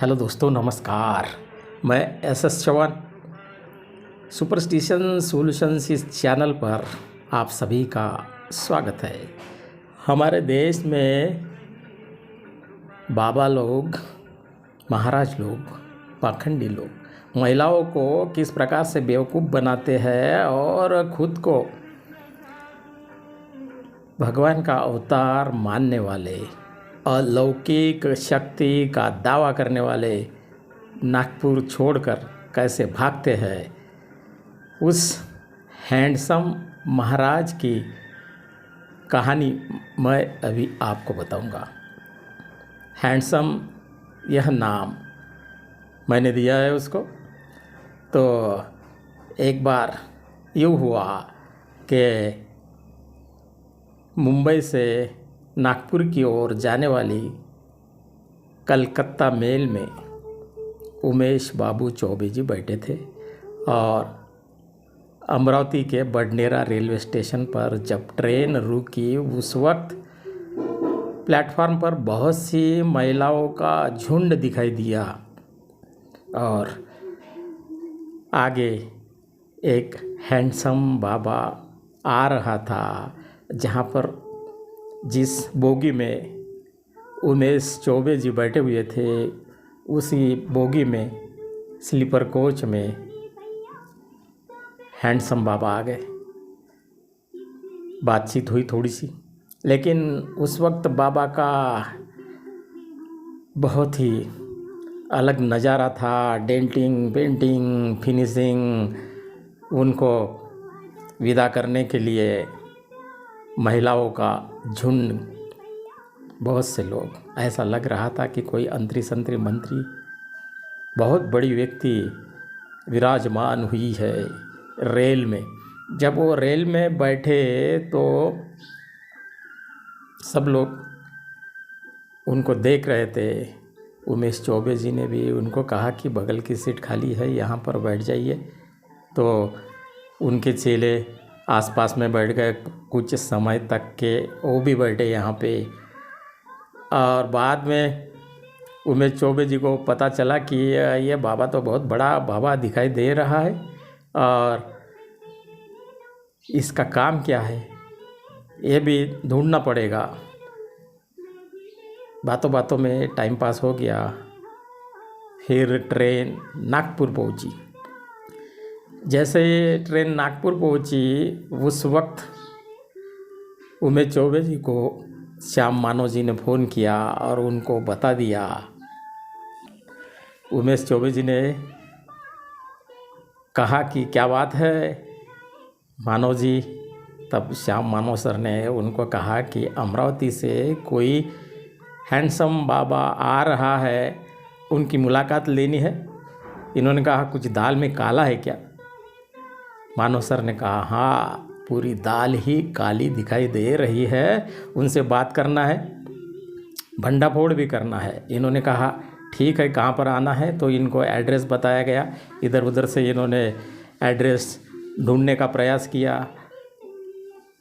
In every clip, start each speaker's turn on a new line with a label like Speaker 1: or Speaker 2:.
Speaker 1: Hello दोस्तों, नमस्कार। मैं एस चौहान, सुपरस्टिशन सॉल्यूशंस इस चैनल पर आप सभी का स्वागत है। हमारे देश में बाबा लोग, महाराज लोग, पाखंडी लोग महिलाओं को किस प्रकार से बेवकूफ़ बनाते हैं और खुद को भगवान का अवतार मानने वाले, अलौकिक शक्ति का दावा करने वाले नागपुर छोड़कर कैसे भागते हैं, उस हैंडसम महाराज की कहानी मैं अभी आपको बताऊंगा। हैंडसम यह नाम मैंने दिया है उसको। तो एक बार यूँ हुआ कि मुंबई से नागपुर की ओर जाने वाली कलकत्ता मेल में उमेश बाबू चौबे जी बैठे थे और अमरावती के बडनेरा रेलवे स्टेशन पर जब ट्रेन रुकी उस वक्त प्लेटफार्म पर बहुत सी महिलाओं का झुंड दिखाई दिया और आगे एक हैंडसम बाबा आ रहा था। जहाँ पर जिस बोगी में उमेश चौबे जी बैठे हुए थे, उसी बोगी में स्लीपर कोच में हैंडसम बाबा आ गए। बातचीत हुई थोड़ी सी, लेकिन उस वक्त बाबा का बहुत ही अलग नज़ारा था। Denting, painting, finishing. उनको विदा करने के लिए महिलाओं का झुंड, बहुत से लोग, ऐसा लग रहा था कि कोई अंतरी मंत्री, बहुत बड़ी व्यक्ति विराजमान हुई है रेल में। जब वो रेल में बैठे तो सब लोग उनको देख रहे थे। उमेश चौबे जी ने भी उनको कहा कि बगल की सीट खाली है, यहाँ पर बैठ जाइए। तो उनके चेले आसपास में बैठ गए कुछ समय तक के, वो भी बैठे यहाँ पे। और बाद में उमेश चौबे जी को पता चला कि ये बाबा तो बहुत बड़ा बाबा दिखाई दे रहा है और इसका काम क्या है ये भी ढूंढना पड़ेगा। बातों बातों में टाइम पास हो गया। फिर ट्रेन नागपुर पहुंची। जैसे ट्रेन नागपुर पहुंची उस वक्त उमेश चौबे जी को श्याम मानव जी ने फ़ोन किया और उनको बता दिया। उमेश चौबे जी ने कहा कि क्या बात है मानव जी। तब श्याम मानव सर ने उनको कहा कि अमरावती से कोई हैंडसम बाबा आ रहा है, उनकी मुलाकात लेनी है। इन्होंने कहा कुछ दाल में काला है क्या? मानव सर ने कहा हाँ, पूरी दाल ही काली दिखाई दे रही है, उनसे बात करना है, भंडाफोड़ भी करना है। इन्होंने कहा ठीक है, कहाँ पर आना है? तो इनको एड्रेस बताया गया। इधर उधर से इन्होंने एड्रेस ढूंढने का प्रयास किया।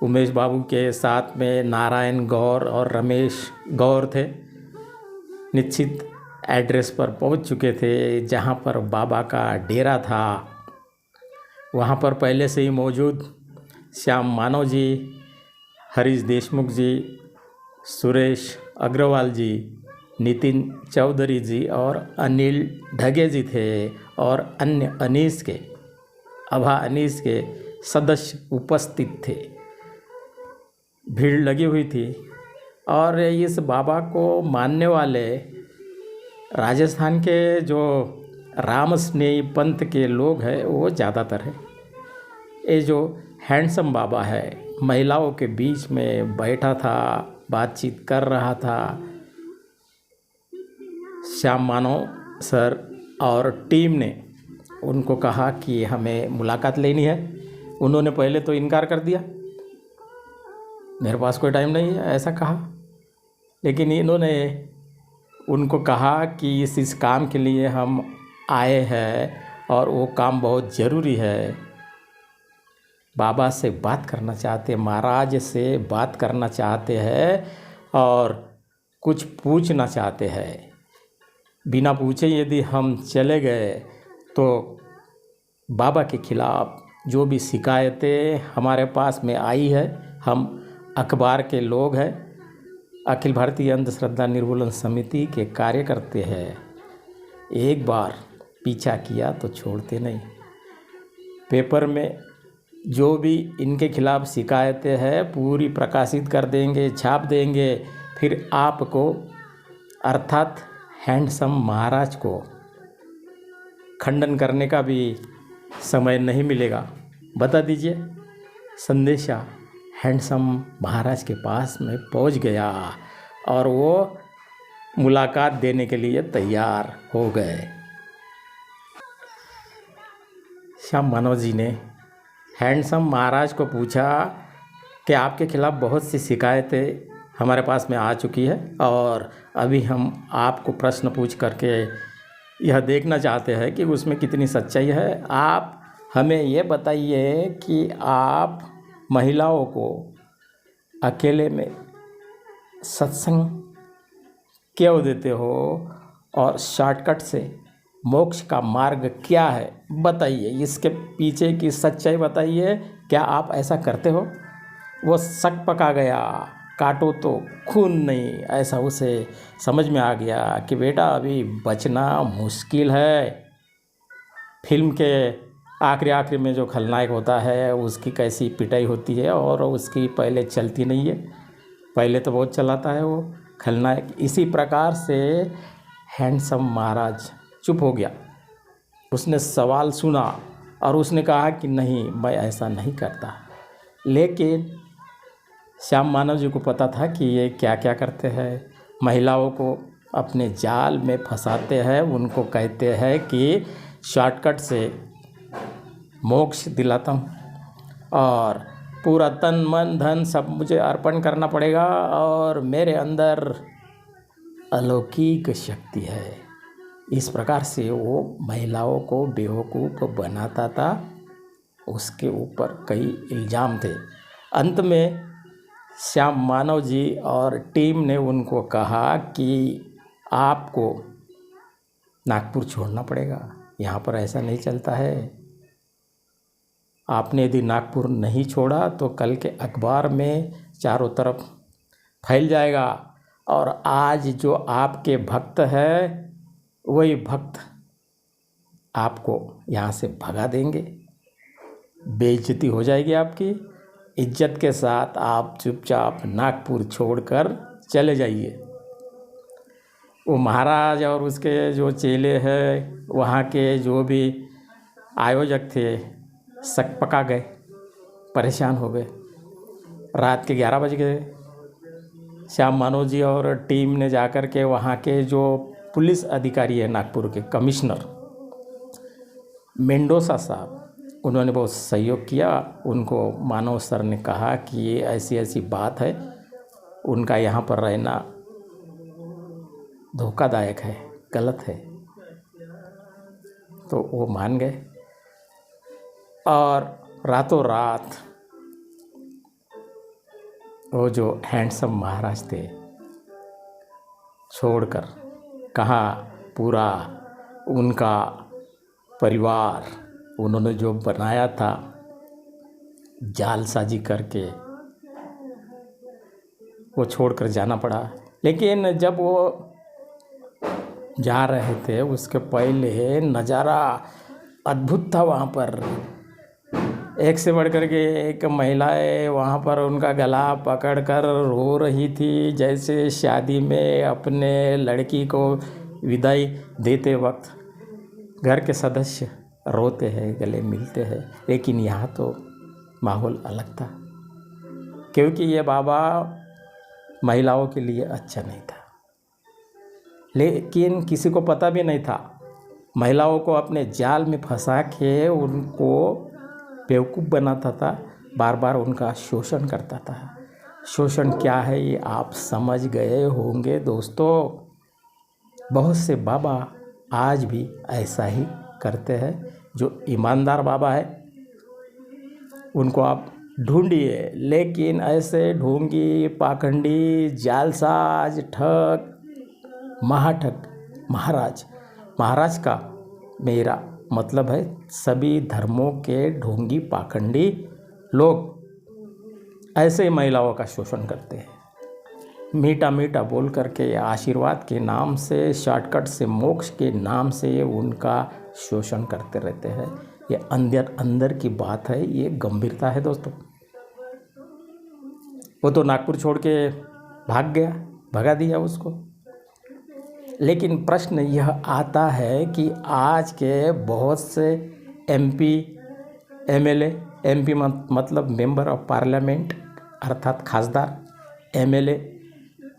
Speaker 1: उमेश बाबू के साथ में नारायण गौर और रमेश गौर थे। निश्चित एड्रेस पर पहुंच चुके थे जहां पर बाबा का डेरा था। वहां पर पहले से ही मौजूद श्याम मानव जी, हरीश देशमुख जी, सुरेश अग्रवाल जी, नितिन चौधरी जी और अनिल ढगे जी थे और अन्य अनीस के, अभा अनीस के सदस्य उपस्थित थे। भीड़ लगी हुई थी और इस बाबा को मानने वाले राजस्थान के जो रामस्नेही पंथ के लोग हैं वो ज़्यादातर है। ये जो हैंडसम बाबा है महिलाओं के बीच में बैठा था, बातचीत कर रहा था। श्याम मानव सर और टीम ने उनको कहा कि हमें मुलाकात लेनी है। उन्होंने पहले तो इनकार कर दिया, मेरे पास कोई टाइम नहीं है, ऐसा कहा। लेकिन इन्होंने उनको कहा कि इस काम के लिए हम आए हैं और वो काम बहुत ज़रूरी है। बाबा से बात करना चाहते हैं, महाराज से बात करना चाहते हैं और कुछ पूछना चाहते हैं। बिना पूछे यदि हम चले गए तो बाबा के खिलाफ जो भी शिकायतें हमारे पास में आई है, हम अखबार के लोग हैं, अखिल भारतीय अंधश्रद्धा निर्मूलन समिति के कार्यकर्ते हैं, एक बार पीछा किया तो छोड़ते नहीं। पेपर में जो भी इनके खिलाफ शिकायतें हैं पूरी प्रकाशित कर देंगे, छाप देंगे। फिर आपको अर्थात हैंडसम महाराज को खंडन करने का भी समय नहीं मिलेगा। बता दीजिए। संदेशा हैंडसम महाराज के पास में पहुंच गया और वो मुलाकात देने के लिए तैयार हो गए। श्याम मानव जी ने हैंडसम महाराज को पूछा कि आपके खिलाफ बहुत सी शिकायतें हमारे पास में आ चुकी है और अभी हम आपको प्रश्न पूछ करके यह देखना चाहते हैं कि उसमें कितनी सच्चाई है। आप हमें ये बताइए कि आप महिलाओं को अकेले में सत्संग क्यों देते हो और शॉर्टकट से मोक्ष का मार्ग क्या है, बताइए। इसके पीछे की सच्चाई बताइए। क्या आप ऐसा करते हो? वो शक पका गया, काटो तो खून नहीं, ऐसा उसे समझ में आ गया कि बेटा अभी बचना मुश्किल है। फिल्म के आखिरी में जो खलनायक होता है उसकी कैसी पिटाई होती है और उसकी पहले चलती नहीं है, पहले तो बहुत चलाता है वो खलनायक। इसी प्रकार से हैंडसम महाराज चुप हो गया। उसने सवाल सुना और उसने कहा कि नहीं, मैं ऐसा नहीं करता। लेकिन श्याम मानव जी को पता था कि ये क्या क्या करते हैं। महिलाओं को अपने जाल में फंसाते हैं, उनको कहते हैं कि शॉर्टकट से मोक्ष दिलाता हूँ और पूरा तन मन धन सब मुझे अर्पण करना पड़ेगा और मेरे अंदर अलौकिक शक्ति है। इस प्रकार से वो महिलाओं को बेवकूफ़ बनाता था। उसके ऊपर कई इल्ज़ाम थे। अंत में श्याम मानव जी और टीम ने उनको कहा कि आपको नागपुर छोड़ना पड़ेगा, यहाँ पर ऐसा नहीं चलता है। आपने यदि नागपुर नहीं छोड़ा तो कल के अखबार में चारों तरफ फैल जाएगा और आज जो आपके भक्त है वही भक्त आपको यहाँ से भगा देंगे, बेइज्जती हो जाएगी आपकी। इज्जत के साथ आप चुपचाप नागपुर छोड़कर चले जाइए। वो महाराज और उसके जो चेले हैं, वहाँ के जो भी आयोजक थे, शक पका गए, परेशान हो गए। रात के 11 बज गए। श्याम मानव जी और टीम ने जाकर के वहाँ के जो पुलिस अधिकारी है नागपुर के, कमिश्नर मेंडोसा साहब, उन्होंने बहुत सहयोग किया। उनको मानव सर ने कहा कि ये ऐसी ऐसी बात है, उनका यहाँ पर रहना धोखादायक है, गलत है। तो वो मान गए और रातों रात वो जो हैंडसम महाराज थे छोड़कर, कहाँ पूरा उनका परिवार उन्होंने जो बनाया था जालसाजी करके, वो छोड़कर जाना पड़ा। लेकिन जब वो जा रहे थे उसके पहले नज़ारा अद्भुत था। वहाँ पर एक से बढ़ कर के एक महिलाएं वहाँ पर उनका गला पकड़कर रो रही थी, जैसे शादी में अपने लड़की को विदाई देते वक्त घर के सदस्य रोते हैं, गले मिलते हैं। लेकिन यहाँ तो माहौल अलग था, क्योंकि ये बाबा महिलाओं के लिए अच्छा नहीं था। लेकिन किसी को पता भी नहीं था। महिलाओं को अपने जाल में फंसा के उनको बेवकूफ़ बनाता था, बार बार उनका शोषण करता था। शोषण क्या है ये आप समझ गए होंगे दोस्तों। बहुत से बाबा आज भी ऐसा ही करते हैं। जो ईमानदार बाबा है उनको आप ढूंढिए, लेकिन ऐसे ढोंगी, पाखंडी, जालसाज, ठग, महाठग महाराज, महाराज का मेरा मतलब है सभी धर्मों के ढोंगी पाखंडी लोग ऐसे महिलाओं का शोषण करते हैं। मीठा मीठा बोल करके, आशीर्वाद के नाम से, शॉर्टकट से, मोक्ष के नाम से उनका शोषण करते रहते हैं। ये अंदर अंदर की बात है, ये गंभीरता है दोस्तों। वो तो नागपुर छोड़ के भाग गया, भगा दिया उसको। लेकिन प्रश्न यह आता है कि आज के बहुत से MP, MLA, MP मतलब मेंबर ऑफ पार्लियामेंट अर्थात खासदार, MLA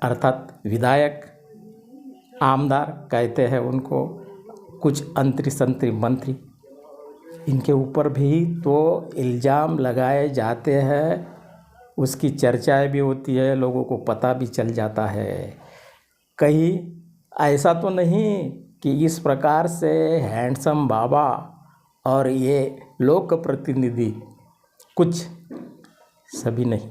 Speaker 1: अर्थात विधायक, आमदार कहते हैं उनको, कुछ अंतरी मंत्री, इनके ऊपर भी तो इल्ज़ाम लगाए जाते हैं, उसकी चर्चाएं भी होती है, लोगों को पता भी चल जाता है। कहीं ऐसा तो नहीं कि इस प्रकार से हैंडसम बाबा और ये लोक प्रतिनिधि कुछ, सभी नहीं,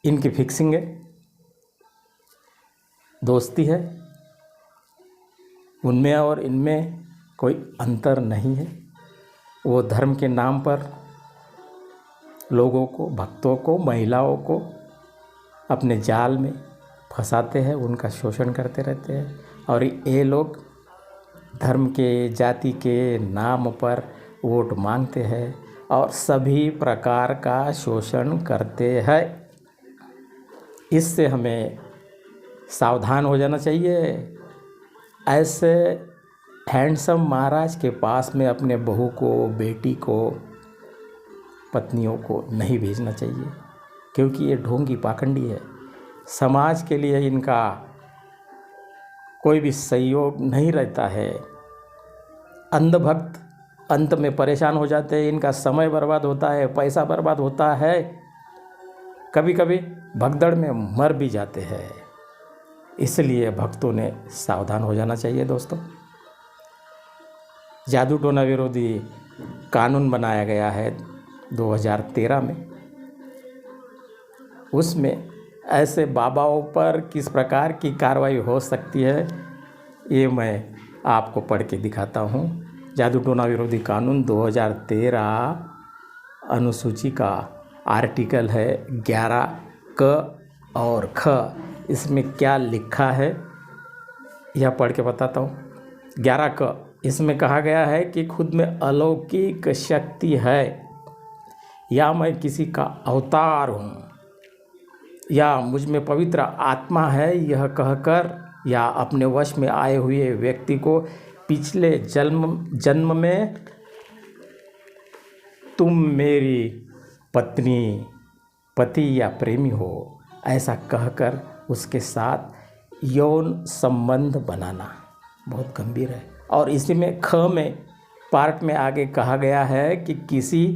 Speaker 1: इनकी फिक्सिंग है, दोस्ती है, उनमें और इनमें कोई अंतर नहीं है। वो धर्म के नाम पर लोगों को, भक्तों को, महिलाओं को अपने जाल में फंसाते हैं, उनका शोषण करते रहते हैं। और ये लोग धर्म के, जाति के नाम पर वोट मांगते हैं और सभी प्रकार का शोषण करते हैं। इससे हमें सावधान हो जाना चाहिए। ऐसे हैंडसम महाराज के पास में अपने बहू को, बेटी को, पत्नियों को नहीं भेजना चाहिए, क्योंकि ये ढोंगी पाखंडी है। समाज के लिए इनका कोई भी सहयोग नहीं रहता है। अंधभक्त अंत में परेशान हो जाते हैं, इनका समय बर्बाद होता है, पैसा बर्बाद होता है, कभी कभी भगदड़ में मर भी जाते हैं। इसलिए भक्तों ने सावधान हो जाना चाहिए दोस्तों। जादू टोना विरोधी कानून बनाया गया है 2013 में। उसमें ऐसे बाबाओं पर किस प्रकार की कार्रवाई हो सकती है, ये मैं आपको पढ़ के दिखाता हूँ। जादू टोना विरोधी कानून 2013 अनुसूची का आर्टिकल है 11 क और ख। इसमें क्या लिखा है यह पढ़ के बताता हूँ। 11 क, इसमें कहा गया है कि खुद में अलौकिक शक्ति है, या मैं किसी का अवतार हूँ, या मुझ में पवित्र आत्मा है, यह कहकर या अपने वश में आए हुए व्यक्ति को पिछले जन्म में तुम मेरी पत्नी, पति या प्रेमी हो, ऐसा कहकर उसके साथ यौन संबंध बनाना बहुत गंभीर है। और इसी में ख में पार्ट में आगे कहा गया है कि किसी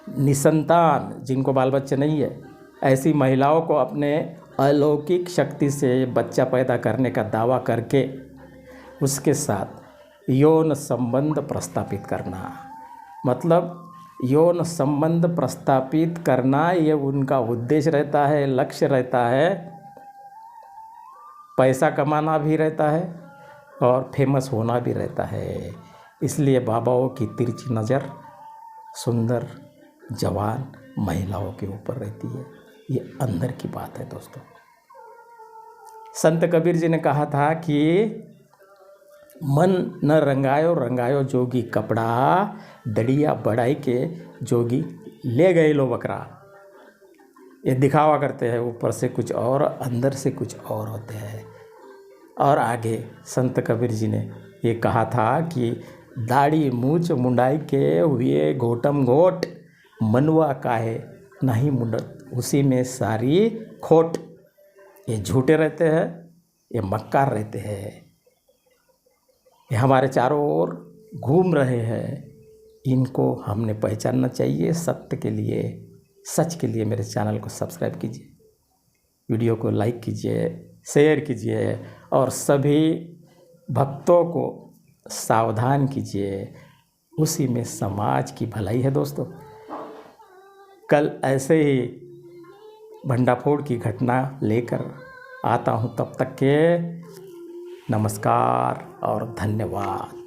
Speaker 1: निसंतान, जिनको बाल बच्चे नहीं है, ऐसी महिलाओं को अपने अलौकिक शक्ति से बच्चा पैदा करने का दावा करके उसके साथ यौन संबंध प्रस्थापित करना। मतलब यौन संबंध प्रस्थापित करना ये उनका उद्देश्य रहता है, लक्ष्य रहता है। पैसा कमाना भी रहता है और फेमस होना भी रहता है। इसलिए बाबाओं की तिरछी नज़र सुंदर जवान महिलाओं के ऊपर रहती है। ये अंदर की बात है दोस्तों। संत कबीर जी ने कहा था कि मन न रंगायो रंगायो जोगी कपड़ा, दड़िया बढ़ाई के जोगी ले गए लो बकरा। ये दिखावा करते हैं, ऊपर से कुछ और अंदर से कुछ और होते हैं। और आगे संत कबीर जी ने ये कहा था कि दाढ़ी मूछ मुंडाई के हुए घोटम घोट, मनवा काहे नहीं मुंडत, उसी में सारी खोट। ये झूठे रहते हैं, ये मक्कार रहते हैं, ये हमारे चारों ओर घूम रहे हैं। इनको हमने पहचानना चाहिए। सत्य के लिए, सच के लिए मेरे चैनल को सब्सक्राइब कीजिए, वीडियो को लाइक कीजिए, शेयर कीजिए और सभी भक्तों को सावधान कीजिए। उसी में समाज की भलाई है दोस्तों। कल ऐसे ही भंडाफोड़ की घटना लेकर आता हूँ, तब तक के नमस्कार और धन्यवाद।